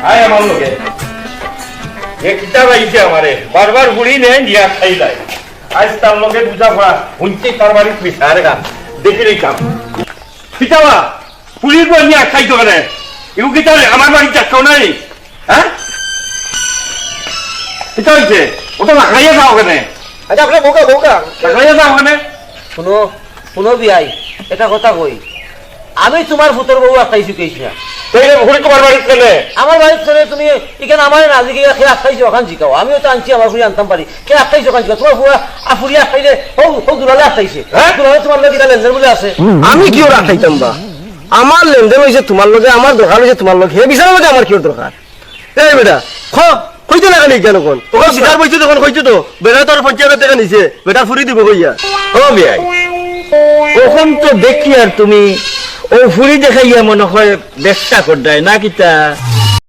আয় আমার লোকে এ কিতাব আইছে আমারে বারবার বুড়ি নেন দিয়া খাইলাই আজ তার লোকে বুঝা পড়া হুঁচি তার বাড়ি পিছার গান দেখি রইতাম পিতাবা পুলিশ বই নিয়ে খাইতো কেন এগুলো কি তাহলে আমার বাড়ি চাচ্ছাও নাই হ্যাঁ কিতা হয়েছে ওটা না খাইয়ে যাও কেন আচ্ছা আপনার বোকা খাইয়ে যাও কেন শুনো শুনো বিয়াই এটা কথা কই আমি তোমার ভূতর বউ আসাইছি কেছি না ঘুরে তোমার বাড়ি কেনে আমার বাড়ির ছেলে তুমি এখানে আমার নাজি গিয়ে খেয়ে আসাইছো ওখান শিখাও আমিও তো আনছি আমার ফুড়ি আনতাম পারি কে আসাইছো ওখান শিখাও তোমার ফুড়ি আসাইলে হৌ দুলালে আসাইছে হ্যাঁ দুলালে তোমার লোক এটা লেনদেন বলে আছে আমি কিও রাখাইতাম বা আমার লেনদেন হয়েছে তোমার লগে আমার দরকার হয়েছে তোমার লগে হে বিচার লগে আমার কিও দরকার এই বেটা কইতে লাগা নেই কেন কোন ওখানে শিকার বইছো তখন কইছো তো বেটা তোর 50,000 টাকা নিছে বেটা ফুরি দিব কইয়া ও বিয়াই ওখান তো দেখি আর তুমি ও ফুরি দেখাইয়া মনে হয় ব্যবসা করদায় না কিতা